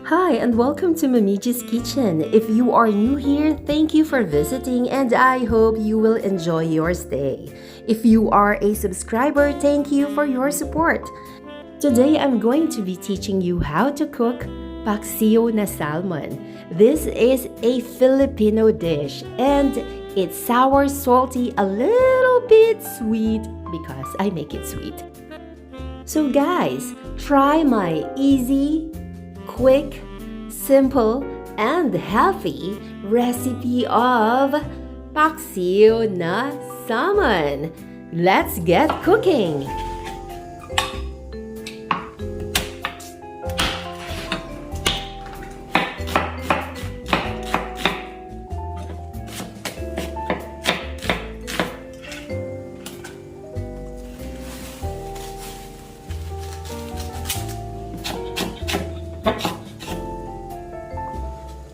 Hi and welcome to MOMiji's Kitchen. If you are new here, thank you for visiting and I hope you will enjoy your stay. If you are a subscriber, thank you for your support. Today I'm going to be teaching you how to cook Paksiw na salmon. This is a Filipino dish and it's sour, salty, a little bit sweet because I make it sweet. So guys, try my easy, quick, simple, and healthy recipe of Paksiw na salmon. Let's get cooking!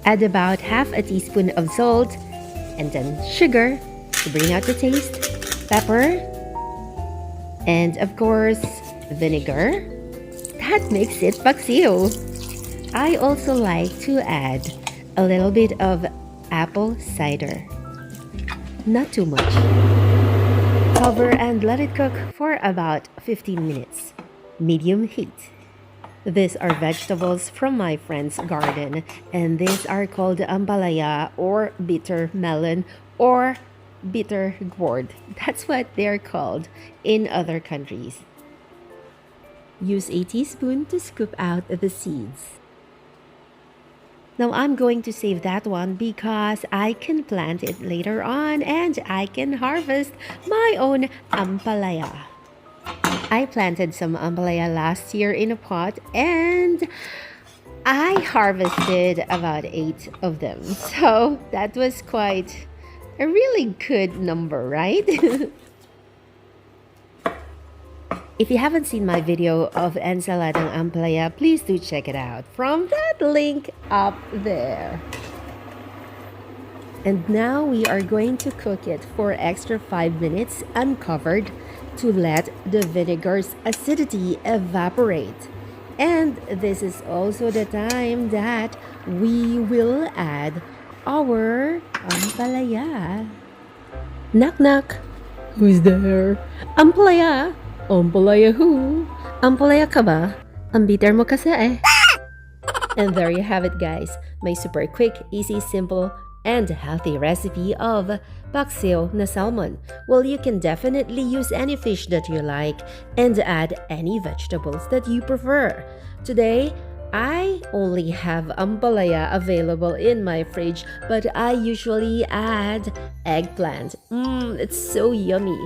Add about half a teaspoon of salt and then sugar to bring out the taste, pepper, and of course, vinegar. That makes it paksiw. I also like to add a little bit of apple cider. Not too much. Cover and let it cook for about 15 minutes. Medium heat. These are vegetables from my friend's garden, and these are called ampalaya or bitter melon or bitter gourd. That's what they're called in other countries. Use a teaspoon to scoop out the seeds. Now I'm going to save that one because I can plant it later on and I can harvest my own ampalaya. I planted some ampalaya last year in a pot and I harvested about 8 of them. So that was quite a really good number, right? If you haven't seen my video of ensaladang ampalaya, please do check it out from that link up there. And now we are going to cook it for extra 5 minutes uncovered to let the vinegar's acidity evaporate. And this is also the time that we will add our ampalaya. Knock knock. Who's there? Ampalaya. Ampalaya who? Ampalaya ka ba? Ang bitter mo kasi eh. And there you have it guys. My super quick, easy, simple, and healthy recipe of Paksiw na salmon. Well, you can definitely use any fish that you like and add any vegetables that you prefer. Today, I only have ampalaya available in my fridge, but I usually add eggplant. It's so yummy.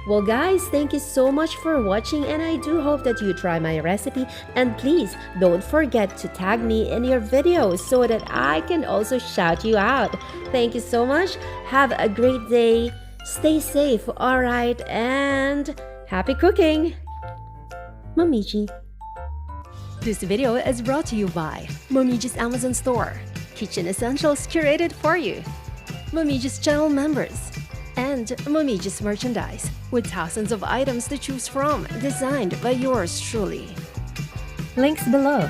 Well guys, thank you so much for watching and I do hope that you try my recipe and please don't forget to tag me in your videos so that I can also shout you out. Thank you so much. Have a great day. Stay safe, alright, and happy cooking! MOMiji. This video is brought to you by MOMiji's Amazon store. Kitchen essentials curated for you. MOMiji's channel members. And MOMiji's merchandise with thousands of items to choose from, designed by yours truly. Links below.